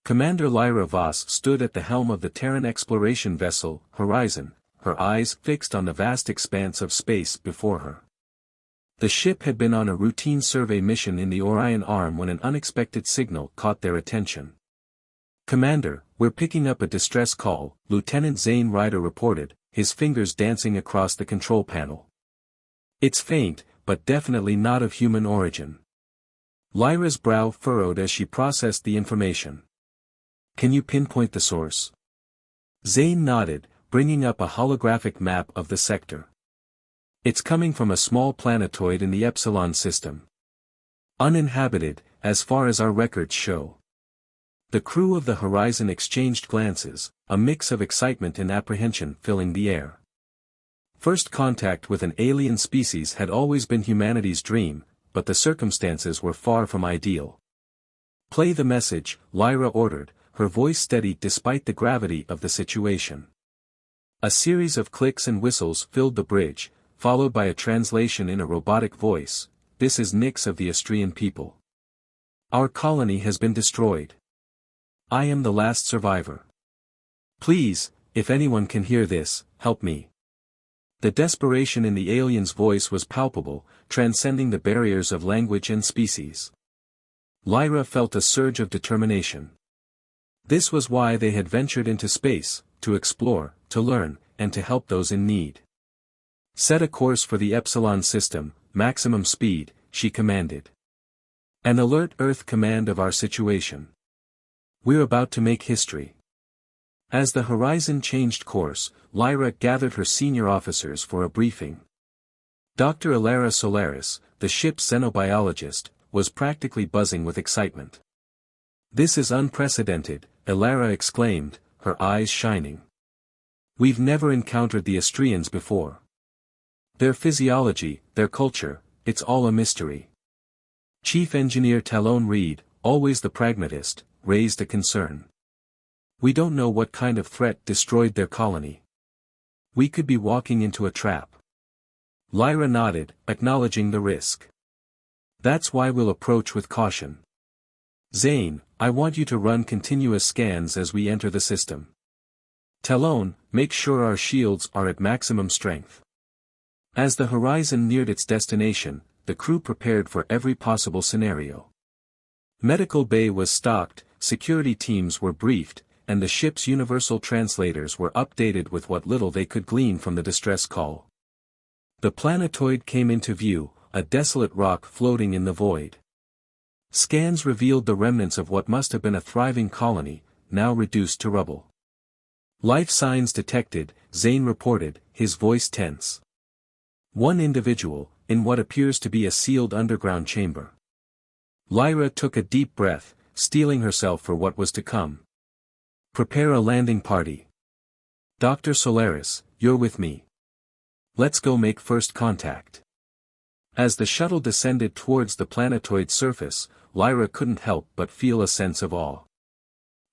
Commander Lyra Voss stood at the helm of the Terran exploration vessel, Horizon, her eyes fixed on the vast expanse of space before her. The ship had been on a routine survey mission in the Orion Arm when an unexpected signal caught their attention. "Commander, we're picking up a distress call," Lieutenant Zane Ryder reported, his fingers dancing across the control panel. "It's faint, but definitely not of human origin." Lyra's brow furrowed as she processed the information. "Can you pinpoint the source?" Zane nodded, bringing up a holographic map of the sector. "It's coming from a small planetoid in the Epsilon system. Uninhabited, as far as our records show." The crew of the Horizon exchanged glances, a mix of excitement and apprehension filling the air. First contact with an alien species had always been humanity's dream, but the circumstances were far from ideal. "Play the message," Lyra ordered, her voice steady despite the gravity of the situation. A series of clicks and whistles filled the bridge, followed by a translation in a robotic voice. "This is Nyx of the Astrian people. Our colony has been destroyed. I am the last survivor. Please, if anyone can hear this, help me." The desperation in the alien's voice was palpable, transcending the barriers of language and species. Lyra felt a surge of determination. This was why they had ventured into space, to explore, to learn, and to help those in need. "Set a course for the Epsilon system, maximum speed," she commanded. "And alert Earth command of our situation. We're about to make history." As the Horizon changed course, Lyra gathered her senior officers for a briefing. Dr. Ilara Solaris, the ship's xenobiologist, was practically buzzing with excitement. "This is unprecedented," Ilara exclaimed, her eyes shining. "We've never encountered the Astrians before. Their physiology, their culture, it's all a mystery." Chief Engineer Talon Reed, always the pragmatist, raised a concern. "We don't know what kind of threat destroyed their colony. We could be walking into a trap." Lyra nodded, acknowledging the risk. "That's why we'll approach with caution. Zane, I want you to run continuous scans as we enter the system. Talon, make sure our shields are at maximum strength." As the Horizon neared its destination, the crew prepared for every possible scenario. Medical bay was stocked, security teams were briefed, and the ship's universal translators were updated with what little they could glean from the distress call. The planetoid came into view, a desolate rock floating in the void. Scans revealed the remnants of what must have been a thriving colony, now reduced to rubble. "Life signs detected," Zane reported, his voice tense. "One individual, in what appears to be a sealed underground chamber." Lyra took a deep breath, steeling herself for what was to come. "Prepare a landing party. Dr. Solaris, you're with me. Let's go make first contact." As the shuttle descended towards the planetoid's surface, Lyra couldn't help but feel a sense of awe.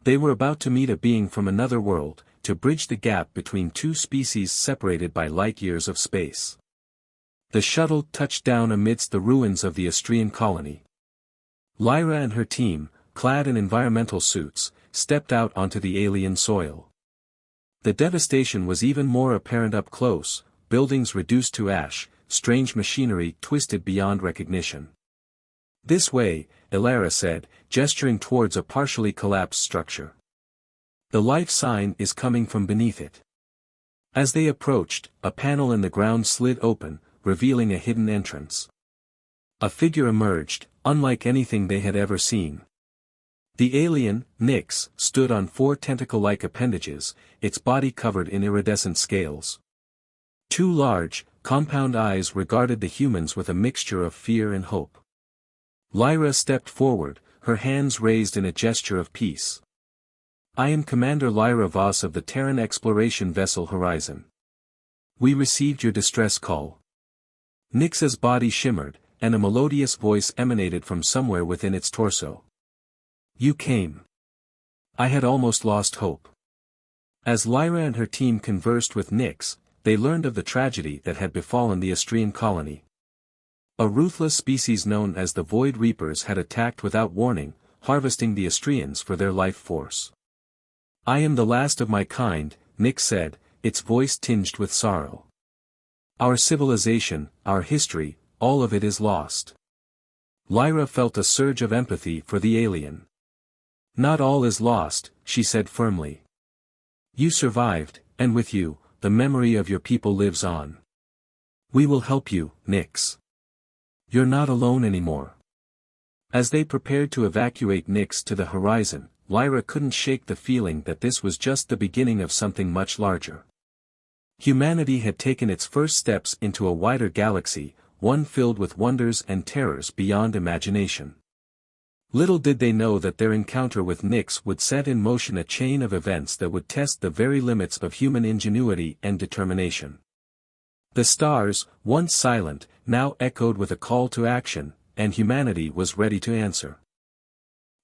They were about to meet a being from another world, to bridge the gap between two species separated by light-years of space. The shuttle touched down amidst the ruins of the Astrian colony. Lyra and her team, clad in environmental suits, stepped out onto the alien soil. The devastation was even more apparent up close, buildings reduced to ash, strange machinery twisted beyond recognition. "This way," Ilara said, gesturing towards a partially collapsed structure. "The life sign is coming from beneath it." As they approached, a panel in the ground slid open, revealing a hidden entrance. A figure emerged, unlike anything they had ever seen. The alien, Nyx, stood on four tentacle-like appendages, its body covered in iridescent scales. Two large, compound eyes regarded the humans with a mixture of fear and hope. Lyra stepped forward, her hands raised in a gesture of peace. "I am Commander Lyra Voss of the Terran exploration vessel Horizon. We received your distress call." Nyx's body shimmered, and a melodious voice emanated from somewhere within its torso. "You came. I had almost lost hope." As Lyra and her team conversed with Nyx, they learned of the tragedy that had befallen the Astrian colony. A ruthless species known as the Void Reapers had attacked without warning, harvesting the Astrians for their life force. "I am the last of my kind," Nyx said, its voice tinged with sorrow. "Our civilization, our history, all of it is lost." Lyra felt a surge of empathy for the alien. "Not all is lost," she said firmly. "You survived, and with you, the memory of your people lives on. We will help you, Nyx. You're not alone anymore." As they prepared to evacuate Nyx to the horizon, Lyra couldn't shake the feeling that this was just the beginning of something much larger. Humanity had taken its first steps into a wider galaxy, one filled with wonders and terrors beyond imagination. Little did they know that their encounter with Nyx would set in motion a chain of events that would test the very limits of human ingenuity and determination. The stars, once silent, now echoed with a call to action, and humanity was ready to answer.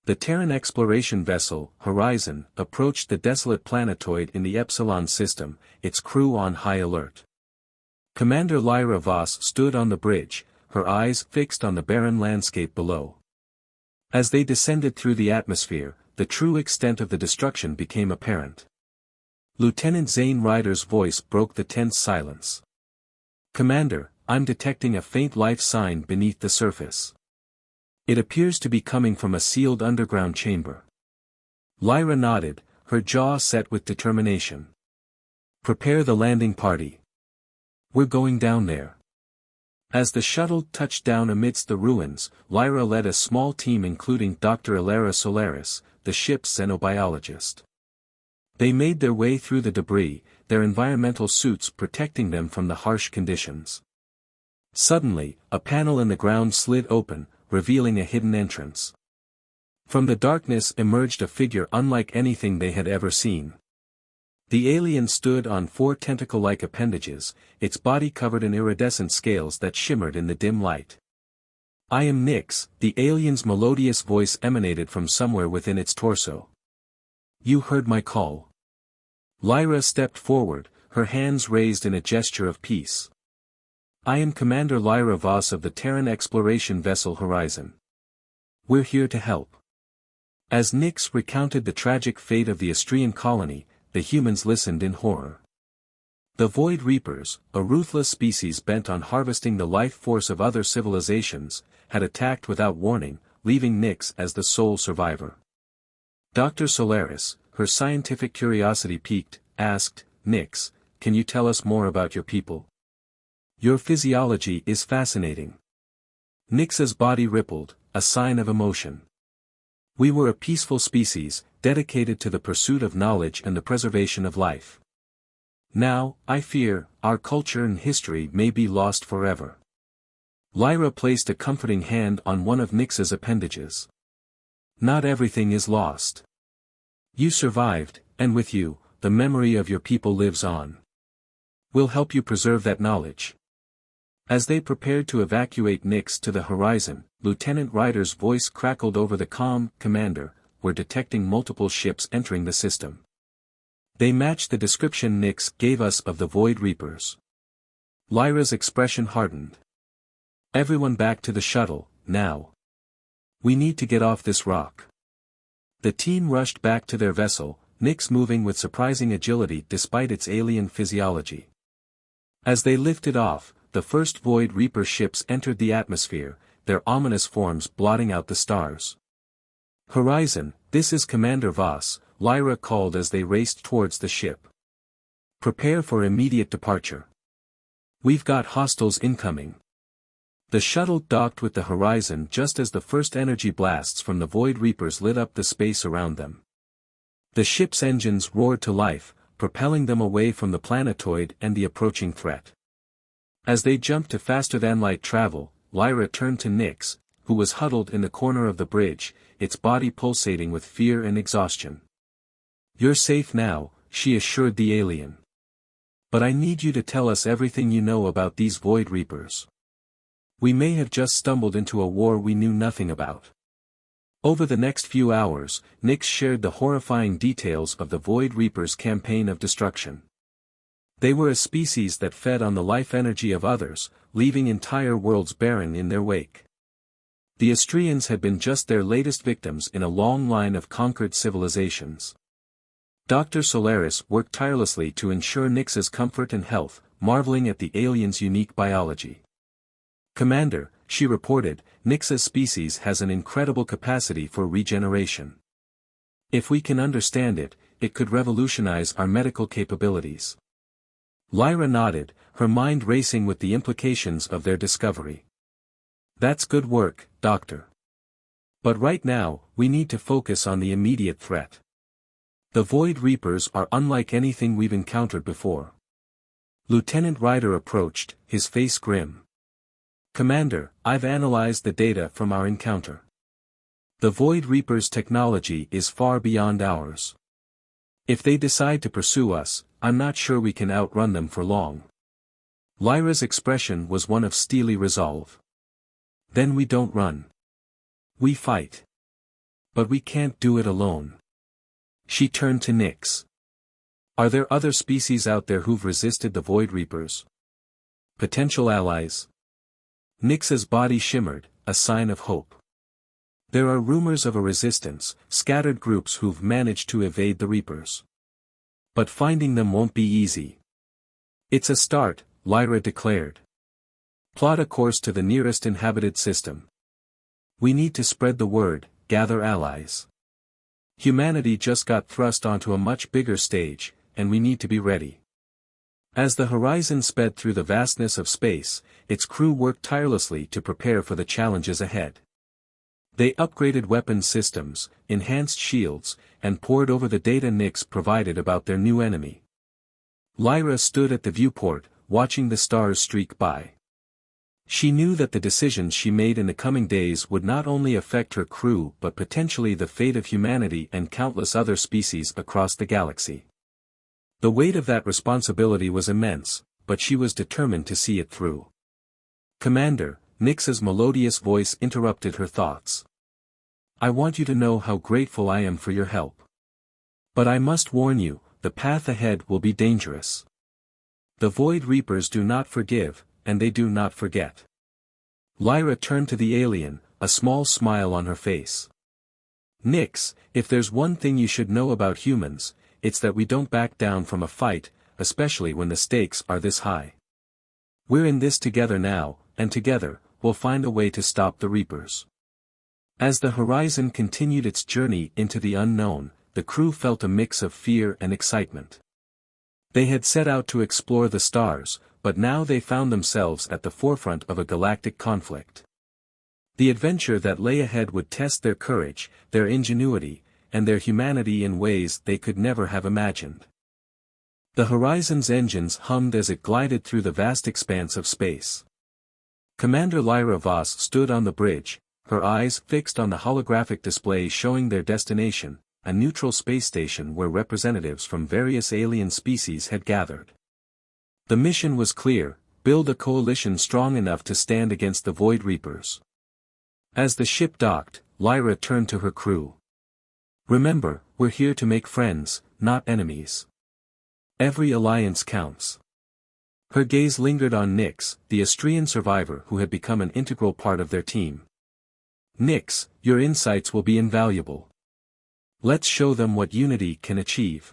The Terran exploration vessel, Horizon, approached the desolate planetoid in the Epsilon system, its crew on high alert. Commander Lyra Voss stood on the bridge, her eyes fixed on the barren landscape below. As they descended through the atmosphere, the true extent of the destruction became apparent. Lieutenant Zane Ryder's voice broke the tense silence. "Commander, I'm detecting a faint life sign beneath the surface. It appears to be coming from a sealed underground chamber." Lyra nodded, her jaw set with determination. "Prepare the landing party. We're going down there." As the shuttle touched down amidst the ruins, Lyra led a small team including Dr. Ilara Solaris, the ship's xenobiologist. They made their way through the debris, their environmental suits protecting them from the harsh conditions. Suddenly, a panel in the ground slid open, revealing a hidden entrance. From the darkness emerged a figure unlike anything they had ever seen. The alien stood on four tentacle-like appendages, its body covered in iridescent scales that shimmered in the dim light. "I am Nyx," the alien's melodious voice emanated from somewhere within its torso. "You heard my call." Lyra stepped forward, her hands raised in a gesture of peace. "I am Commander Lyra Voss of the Terran exploration vessel Horizon. We're here to help." As Nyx recounted the tragic fate of the Astrian colony, the humans listened in horror. The Void Reapers, a ruthless species bent on harvesting the life force of other civilizations, had attacked without warning, leaving Nyx as the sole survivor. Dr. Solaris, her scientific curiosity piqued, asked, "Nyx, can you tell us more about your people? Your physiology is fascinating." Nyx's body rippled, a sign of emotion. "We were a peaceful species, dedicated to the pursuit of knowledge and the preservation of life. Now, I fear, our culture and history may be lost forever." Lyra placed a comforting hand on one of Nyx's appendages. "Not everything is lost. You survived, and with you, the memory of your people lives on. We'll help you preserve that knowledge." As they prepared to evacuate Nyx to the horizon, Lieutenant Ryder's voice crackled over the comm, "Commander, we're detecting multiple ships entering the system. They match the description Nyx gave us of the Void Reapers." Lyra's expression hardened. "Everyone back to the shuttle, now. We need to get off this rock." The team rushed back to their vessel, Nyx moving with surprising agility despite its alien physiology. As they lifted off, the first Void Reaper ships entered the atmosphere, their ominous forms blotting out the stars. "Horizon, this is Commander Voss," Lyra called as they raced towards the ship. "Prepare for immediate departure. We've got hostiles incoming." The shuttle docked with the Horizon just as the first energy blasts from the Void Reapers lit up the space around them. The ship's engines roared to life, propelling them away from the planetoid and the approaching threat. As they jumped to faster-than-light travel, Lyra turned to Nyx, who was huddled in the corner of the bridge, its body pulsating with fear and exhaustion. "You're safe now," she assured the alien. "But I need you to tell us everything you know about these Void Reapers. We may have just stumbled into a war we knew nothing about." Over the next few hours, Nyx shared the horrifying details of the Void Reapers' campaign of destruction. They were a species that fed on the life energy of others, leaving entire worlds barren in their wake. The Astrians had been just their latest victims in a long line of conquered civilizations. Dr. Solaris worked tirelessly to ensure Nyx's comfort and health, marveling at the aliens' unique biology. "Commander," she reported, "Nyx's species has an incredible capacity for regeneration. If we can understand it, it could revolutionize our medical capabilities." Lyra nodded, her mind racing with the implications of their discovery. "That's good work, Doctor. But right now, we need to focus on the immediate threat. The Void Reapers are unlike anything we've encountered before." Lieutenant Ryder approached, his face grim. "Commander, I've analyzed the data from our encounter. The Void Reapers' technology is far beyond ours. If they decide to pursue us, I'm not sure we can outrun them for long." Lyra's expression was one of steely resolve. "Then we don't run. We fight. But we can't do it alone." She turned to Nyx. "Are there other species out there who've resisted the Void Reapers? Potential allies?" Nyx's body shimmered, a sign of hope. "There are rumors of a resistance, scattered groups who've managed to evade the Reapers. But finding them won't be easy." "It's a start," Lyra declared. "Plot a course to the nearest inhabited system. We need to spread the word, gather allies. Humanity just got thrust onto a much bigger stage, and we need to be ready." As the Horizon sped through the vastness of space, its crew worked tirelessly to prepare for the challenges ahead. They upgraded weapons systems, enhanced shields, and pored over the data Nyx provided about their new enemy. Lyra stood at the viewport, watching the stars streak by. She knew that the decisions she made in the coming days would not only affect her crew but potentially the fate of humanity and countless other species across the galaxy. The weight of that responsibility was immense, but she was determined to see it through. "Commander," Nyx's melodious voice interrupted her thoughts. "I want you to know how grateful I am for your help. But I must warn you, the path ahead will be dangerous. The Void Reapers do not forgive, and they do not forget." Lyra turned to the alien, a small smile on her face. "Nyx, if there's one thing you should know about humans, it's that we don't back down from a fight, especially when the stakes are this high. We're in this together now, and together, we'll find a way to stop the Reapers." As the Horizon continued its journey into the unknown, the crew felt a mix of fear and excitement. They had set out to explore the stars, but now they found themselves at the forefront of a galactic conflict. The adventure that lay ahead would test their courage, their ingenuity, and their humanity in ways they could never have imagined. The Horizon's engines hummed as it glided through the vast expanse of space. Commander Lyra Voss stood on the bridge, her eyes fixed on the holographic display showing their destination, a neutral space station where representatives from various alien species had gathered. The mission was clear: build a coalition strong enough to stand against the Void Reapers. As the ship docked, Lyra turned to her crew. "Remember, we're here to make friends, not enemies. Every alliance counts." Her gaze lingered on Nyx, the Astrian survivor who had become an integral part of their team. "Nyx, your insights will be invaluable. Let's show them what unity can achieve."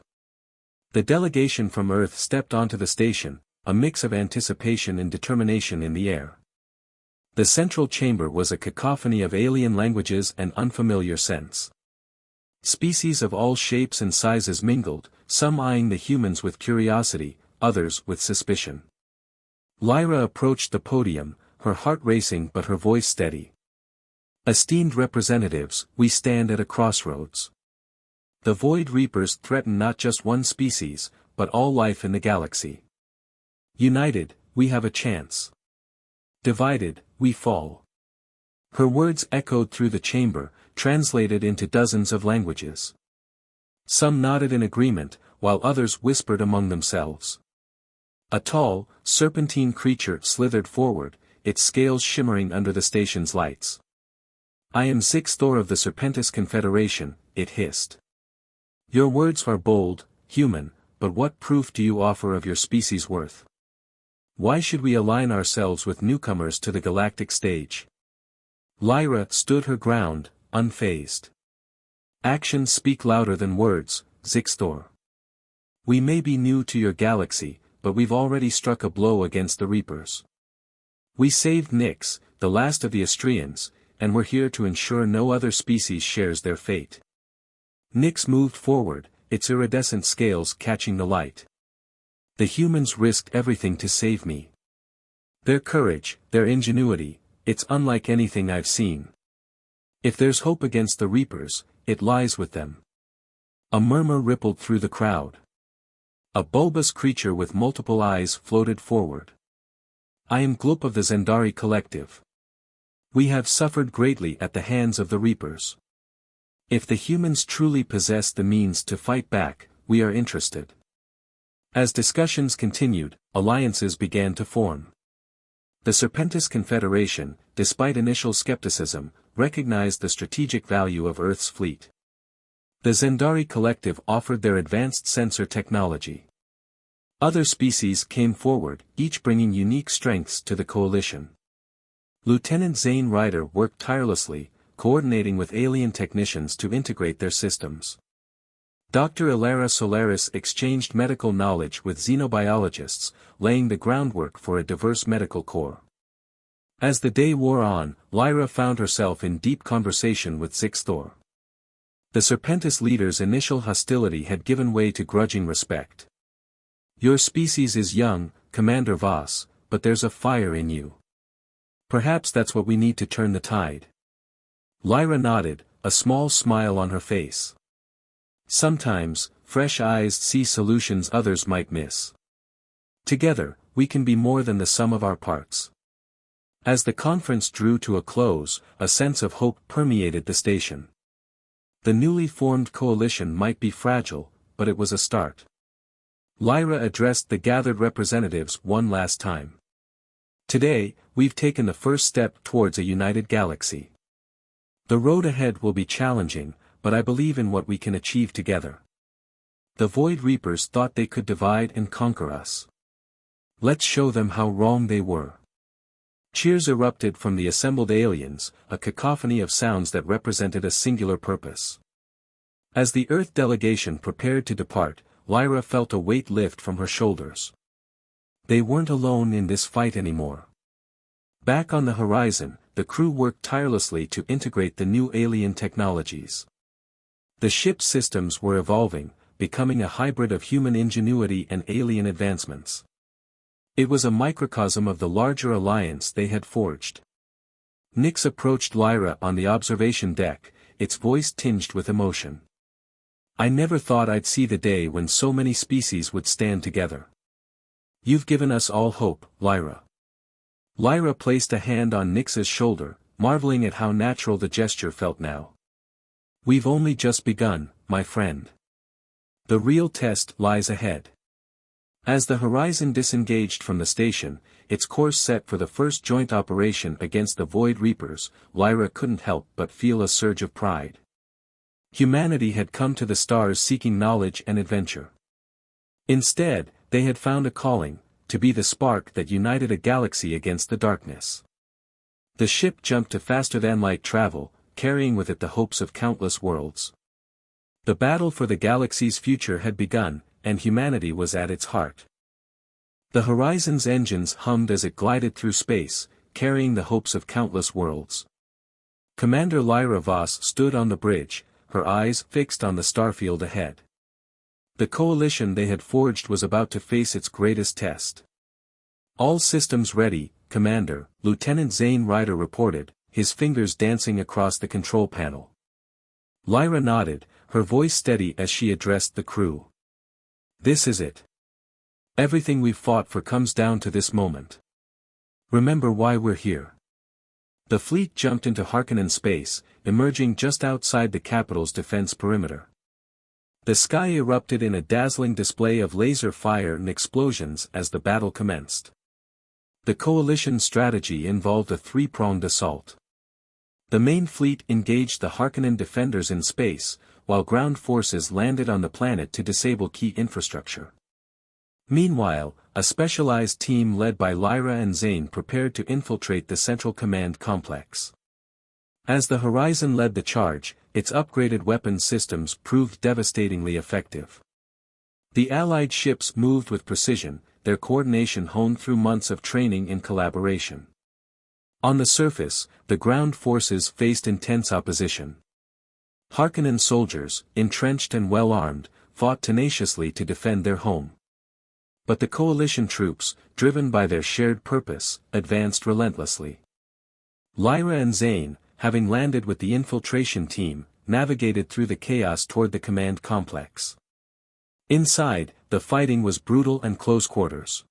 The delegation from Earth stepped onto the station, a mix of anticipation and determination in the air. The central chamber was a cacophony of alien languages and unfamiliar scents. Species of all shapes and sizes mingled, some eyeing the humans with curiosity, others with suspicion. Lyra approached the podium, her heart racing but her voice steady. "Esteemed representatives, we stand at a crossroads. The Void Reapers threaten not just one species, but all life in the galaxy. United, we have a chance. Divided, we fall." Her words echoed through the chamber, translated into dozens of languages. Some nodded in agreement, while others whispered among themselves. A tall, serpentine creature slithered forward, its scales shimmering under the station's lights. "I am Zix Thor of the Serpentis Confederation," it hissed. "Your words are bold, human, but what proof do you offer of your species' worth? Why should we align ourselves with newcomers to the galactic stage?" Lyra stood her ground, unfazed. Actions speak louder than words, Zixtor. We may be new to your galaxy, but we've already struck a blow against the Reapers. We saved Nyx, the last of the Astrians, and we're here to ensure no other species shares their fate. Nyx moved forward, its iridescent scales catching the light. The humans risked everything to save me. Their courage, their ingenuity, it's unlike anything I've seen. If there's hope against the Reapers, it lies with them. A murmur rippled through the crowd. A bulbous creature with multiple eyes floated forward. I am Gloop of the Zendari Collective. We have suffered greatly at the hands of the Reapers. If the humans truly possess the means to fight back, we are interested. As discussions continued, alliances began to form. The Serpentis Confederation, despite initial skepticism, recognized the strategic value of Earth's fleet. The Zendari Collective offered their advanced sensor technology. Other species came forward, each bringing unique strengths to the coalition. Lieutenant Zane Ryder worked tirelessly, coordinating with alien technicians to integrate their systems. Dr. Ilara Solaris exchanged medical knowledge with xenobiologists, laying the groundwork for a diverse medical corps. As the day wore on, Lyra found herself in deep conversation with Zixtor. The Serpentis leader's initial hostility had given way to grudging respect. Your species is young, Commander Voss, but there's a fire in you. Perhaps that's what we need to turn the tide. Lyra nodded, a small smile on her face. Sometimes, fresh eyes see solutions others might miss. Together, we can be more than the sum of our parts. As the conference drew to a close, a sense of hope permeated the station. The newly formed coalition might be fragile, but it was a start. Lyra addressed the gathered representatives one last time. Today, we've taken the first step towards a united galaxy. The road ahead will be challenging, but I believe in what we can achieve together. The Void Reapers thought they could divide and conquer us. Let's show them how wrong they were. Cheers erupted from the assembled aliens, a cacophony of sounds that represented a singular purpose. As the Earth delegation prepared to depart, Lyra felt a weight lift from her shoulders. They weren't alone in this fight anymore. Back on the horizon, the crew worked tirelessly to integrate the new alien technologies. The ship's systems were evolving, becoming a hybrid of human ingenuity and alien advancements. It was a microcosm of the larger alliance they had forged. Nyx approached Lyra on the observation deck, its voice tinged with emotion. I never thought I'd see the day when so many species would stand together. You've given us all hope, Lyra. Lyra placed a hand on Nyx's shoulder, marveling at how natural the gesture felt now. We've only just begun, my friend. The real test lies ahead. As the Horizon disengaged from the station, its course set for the first joint operation against the Void Reapers, Lyra couldn't help but feel a surge of pride. Humanity had come to the stars seeking knowledge and adventure. Instead, they had found a calling, to be the spark that united a galaxy against the darkness. The ship jumped to faster-than-light travel, carrying with it the hopes of countless worlds. The battle for the galaxy's future had begun, and humanity was at its heart. The Horizon's engines hummed as it glided through space, carrying the hopes of countless worlds. Commander Lyra Voss stood on the bridge, her eyes fixed on the starfield ahead. The coalition they had forged was about to face its greatest test. All systems ready, Commander, Lieutenant Zane Ryder reported, his fingers dancing across the control panel. Lyra nodded, her voice steady as she addressed the crew. This is it. Everything we've fought for comes down to this moment. Remember why we're here. The fleet jumped into Harkonnen space, emerging just outside the capital's defense perimeter. The sky erupted in a dazzling display of laser fire and explosions as the battle commenced. The coalition's strategy involved a three-pronged assault. The main fleet engaged the Harkonnen defenders in space, while ground forces landed on the planet to disable key infrastructure. Meanwhile, a specialized team led by Lyra and Zane prepared to infiltrate the Central Command complex. As the Horizon led the charge, its upgraded weapons systems proved devastatingly effective. The Allied ships moved with precision, their coordination honed through months of training and collaboration. On the surface, the ground forces faced intense opposition. Harkonnen soldiers, entrenched and well-armed, fought tenaciously to defend their home. But the coalition troops, driven by their shared purpose, advanced relentlessly. Lyra and Zane, having landed with the infiltration team, navigated through the chaos toward the command complex. Inside, the fighting was brutal and close quarters.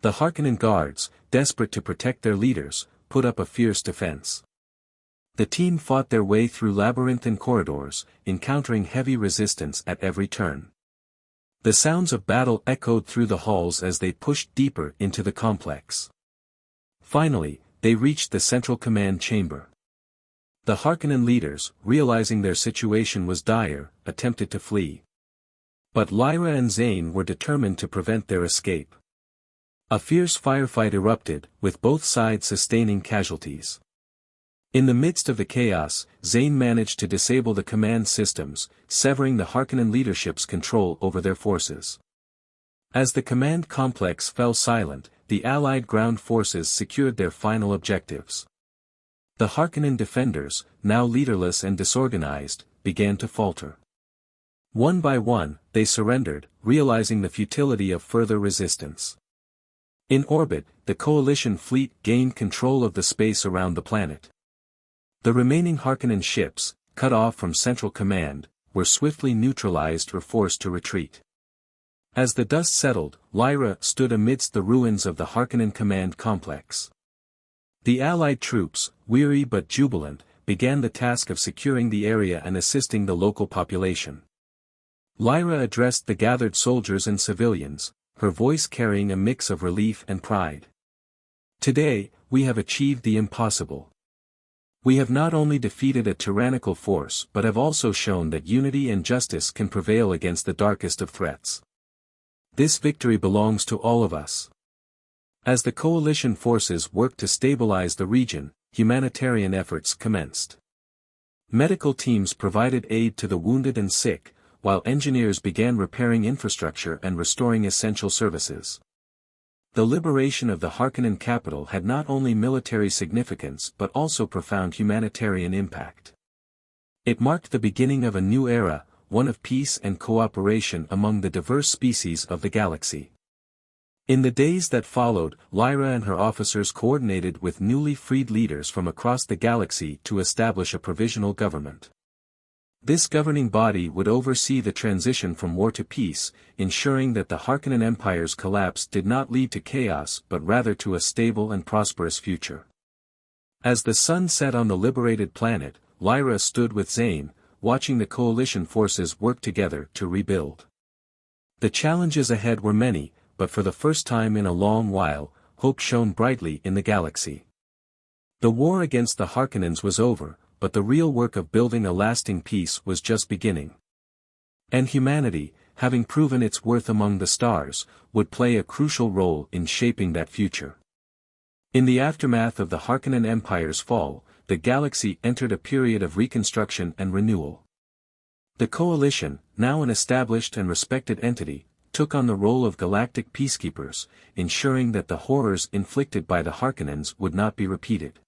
The Harkonnen guards, desperate to protect their leaders, put up a fierce defense. The team fought their way through labyrinthine corridors, encountering heavy resistance at every turn. The sounds of battle echoed through the halls as they pushed deeper into the complex. Finally, they reached the central command chamber. The Harkonnen leaders, realizing their situation was dire, attempted to flee. But Lyra and Zane were determined to prevent their escape. A fierce firefight erupted, with both sides sustaining casualties. In the midst of the chaos, Zane managed to disable the command systems, severing the Harkonnen leadership's control over their forces. As the command complex fell silent, the Allied ground forces secured their final objectives. The Harkonnen defenders, now leaderless and disorganized, began to falter. One by one, they surrendered, realizing the futility of further resistance. In orbit, the coalition fleet gained control of the space around the planet. The remaining Harkonnen ships, cut off from Central Command, were swiftly neutralized or forced to retreat. As the dust settled, Lyra stood amidst the ruins of the Harkonnen command complex. The Allied troops, weary but jubilant, began the task of securing the area and assisting the local population. Lyra addressed the gathered soldiers and civilians, her voice carrying a mix of relief and pride. Today, we have achieved the impossible. We have not only defeated a tyrannical force but have also shown that unity and justice can prevail against the darkest of threats. This victory belongs to all of us. As the coalition forces worked to stabilize the region, humanitarian efforts commenced. Medical teams provided aid to the wounded and sick, while engineers began repairing infrastructure and restoring essential services. The liberation of the Harkonnen capital had not only military significance but also profound humanitarian impact. It marked the beginning of a new era, one of peace and cooperation among the diverse species of the galaxy. In the days that followed, Lyra and her officers coordinated with newly freed leaders from across the galaxy to establish a provisional government. This governing body would oversee the transition from war to peace, ensuring that the Harkonnen Empire's collapse did not lead to chaos but rather to a stable and prosperous future. As the sun set on the liberated planet, Lyra stood with Zane, watching the coalition forces work together to rebuild. The challenges ahead were many, but for the first time in a long while, hope shone brightly in the galaxy. The war against the Harkonnens was over, but the real work of building a lasting peace was just beginning. And humanity, having proven its worth among the stars, would play a crucial role in shaping that future. In the aftermath of the Harkonnen Empire's fall, the galaxy entered a period of reconstruction and renewal. The Coalition, now an established and respected entity, took on the role of galactic peacekeepers, ensuring that the horrors inflicted by the Harkonnens would not be repeated.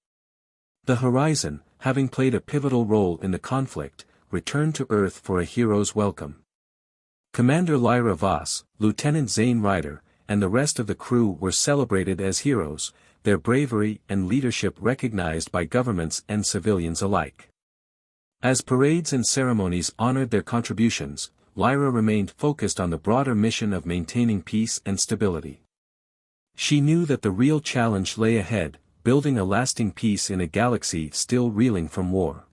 The Horizon, having played a pivotal role in the conflict, returned to Earth for a hero's welcome. Commander Lyra Voss, Lieutenant Zane Ryder, and the rest of the crew were celebrated as heroes, their bravery and leadership recognized by governments and civilians alike. As parades and ceremonies honored their contributions, Lyra remained focused on the broader mission of maintaining peace and stability. She knew that the real challenge lay ahead, building a lasting peace in a galaxy still reeling from war.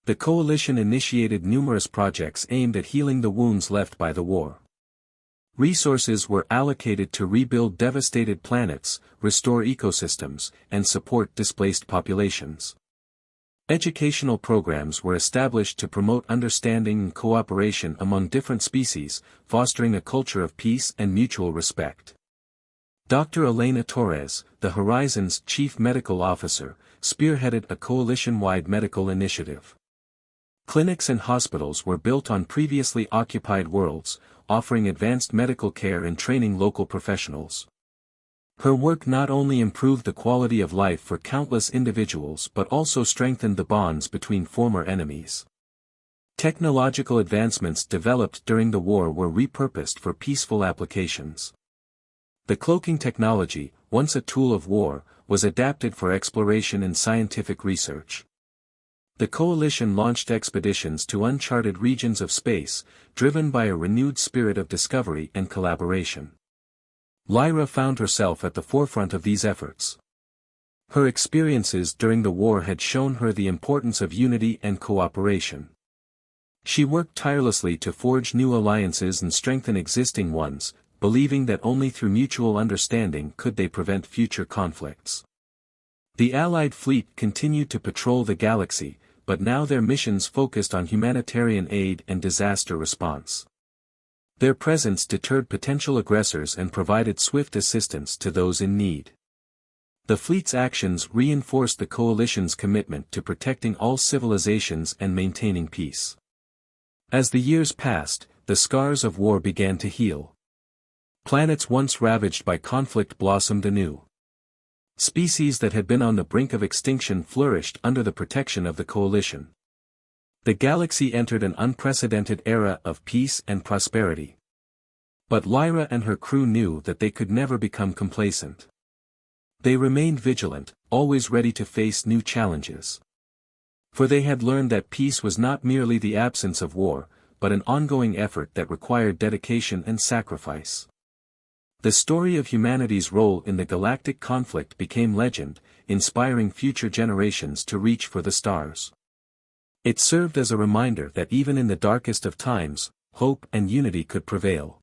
The Coalition initiated numerous projects aimed at healing the wounds left by the war. Resources were allocated to rebuild devastated planets, restore ecosystems, and support displaced populations. Educational programs were established to promote understanding and cooperation among different species, fostering a culture of peace and mutual respect. Dr. Elena Torres, the Horizon's chief medical officer, spearheaded a coalition-wide medical initiative. Clinics and hospitals were built on previously occupied worlds, offering advanced medical care and training local professionals. Her work not only improved the quality of life for countless individuals but also strengthened the bonds between former enemies. Technological advancements developed during the war were repurposed for peaceful applications. The cloaking technology, once a tool of war, was adapted for exploration and scientific research. The coalition launched expeditions to uncharted regions of space, driven by a renewed spirit of discovery and collaboration. Lyra found herself at the forefront of these efforts. Her experiences during the war had shown her the importance of unity and cooperation. She worked tirelessly to forge new alliances and strengthen existing ones, believing that only through mutual understanding could they prevent future conflicts. The Allied fleet continued to patrol the galaxy, but now their missions focused on humanitarian aid and disaster response. Their presence deterred potential aggressors and provided swift assistance to those in need. The fleet's actions reinforced the coalition's commitment to protecting all civilizations and maintaining peace. As the years passed, the scars of war began to heal. Planets once ravaged by conflict blossomed anew. Species that had been on the brink of extinction flourished under the protection of the coalition. The galaxy entered an unprecedented era of peace and prosperity. But Lyra and her crew knew that they could never become complacent. They remained vigilant, always ready to face new challenges. For they had learned that peace was not merely the absence of war, but an ongoing effort that required dedication and sacrifice. The story of humanity's role in the galactic conflict became legend, inspiring future generations to reach for the stars. It served as a reminder that even in the darkest of times, hope and unity could prevail.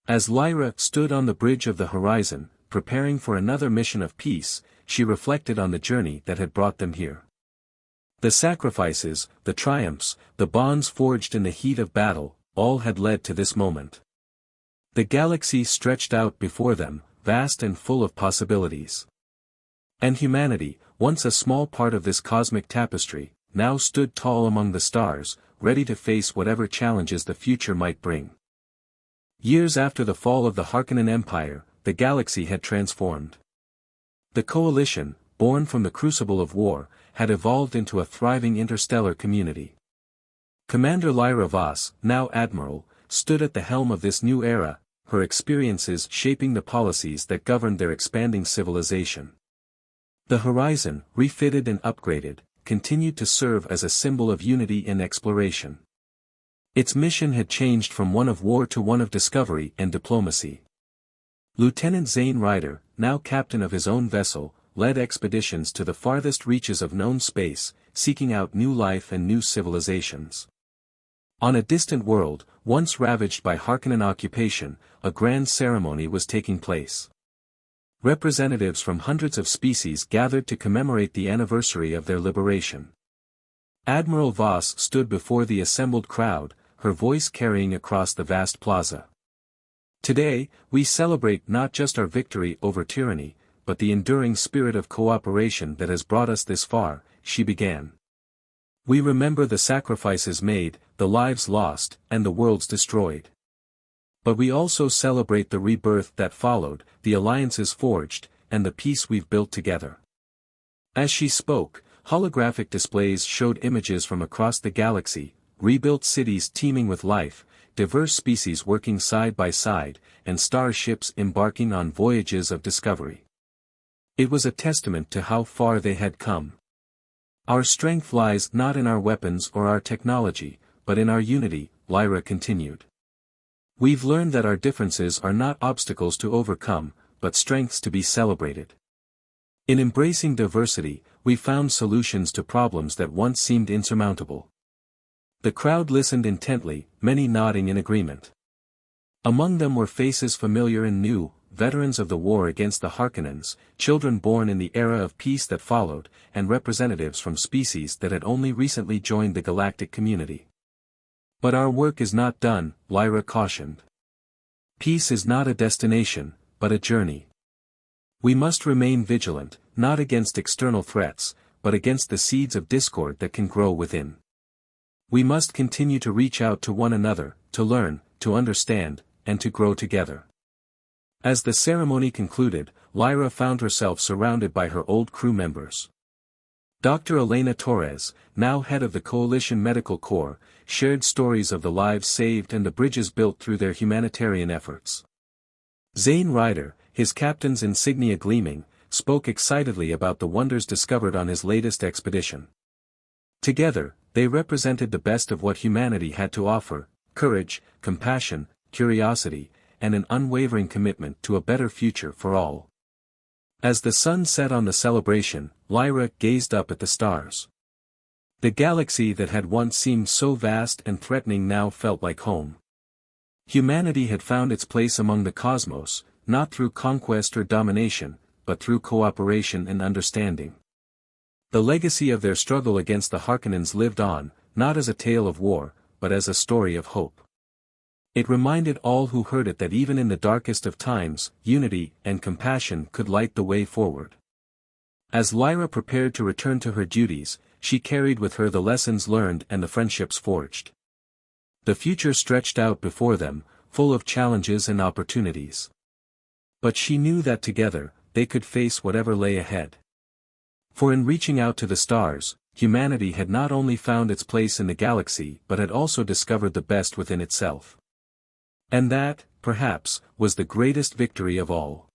As Lyra stood on the bridge of the horizon, preparing for another mission of peace, she reflected on the journey that had brought them here. The sacrifices, the triumphs, the bonds forged in the heat of battle, all had led to this moment. The galaxy stretched out before them, vast and full of possibilities. And humanity, once a small part of this cosmic tapestry, now stood tall among the stars, ready to face whatever challenges the future might bring. Years after the fall of the Harkonnen Empire, the galaxy had transformed. The coalition, born from the crucible of war, had evolved into a thriving interstellar community. Commander Lyra Voss, now Admiral, stood at the helm of this new era, her experiences shaping the policies that governed their expanding civilization. The Horizon, refitted and upgraded, continued to serve as a symbol of unity and exploration. Its mission had changed from one of war to one of discovery and diplomacy. Lieutenant Zane Ryder, now captain of his own vessel, led expeditions to the farthest reaches of known space, seeking out new life and new civilizations. On a distant world, once ravaged by Harkonnen occupation, a grand ceremony was taking place. Representatives from hundreds of species gathered to commemorate the anniversary of their liberation. Admiral Voss stood before the assembled crowd, her voice carrying across the vast plaza. Today, we celebrate not just our victory over tyranny, but the enduring spirit of cooperation that has brought us this far, she began. We remember the sacrifices made, the lives lost, and the worlds destroyed. But we also celebrate the rebirth that followed, the alliances forged, and the peace we've built together. As she spoke, holographic displays showed images from across the galaxy, rebuilt cities teeming with life, diverse species working side by side, and starships embarking on voyages of discovery. It was a testament to how far they had come. Our strength lies not in our weapons or our technology, but in our unity, Lyra continued. We've learned that our differences are not obstacles to overcome, but strengths to be celebrated. In embracing diversity, we found solutions to problems that once seemed insurmountable. The crowd listened intently, many nodding in agreement. Among them were faces familiar and new, veterans of the war against the Harkonnens, children born in the era of peace that followed, and representatives from species that had only recently joined the galactic community. But our work is not done, Lyra cautioned. Peace is not a destination, but a journey. We must remain vigilant, not against external threats, but against the seeds of discord that can grow within. We must continue to reach out to one another, to learn, to understand, and to grow together. As the ceremony concluded, Lyra found herself surrounded by her old crew members. Dr. Elena Torres, now head of the Coalition Medical Corps, shared stories of the lives saved and the bridges built through their humanitarian efforts. Zane Ryder, his captain's insignia gleaming, spoke excitedly about the wonders discovered on his latest expedition. Together, they represented the best of what humanity had to offer: courage, compassion, curiosity, and an unwavering commitment to a better future for all. As the sun set on the celebration, Lyra gazed up at the stars. The galaxy that had once seemed so vast and threatening now felt like home. Humanity had found its place among the cosmos, not through conquest or domination, but through cooperation and understanding. The legacy of their struggle against the Harkonnens lived on, not as a tale of war, but as a story of hope. It reminded all who heard it that even in the darkest of times, unity and compassion could light the way forward. As Lyra prepared to return to her duties, she carried with her the lessons learned and the friendships forged. The future stretched out before them, full of challenges and opportunities. But she knew that together, they could face whatever lay ahead. For in reaching out to the stars, humanity had not only found its place in the galaxy but had also discovered the best within itself. And that, perhaps, was the greatest victory of all.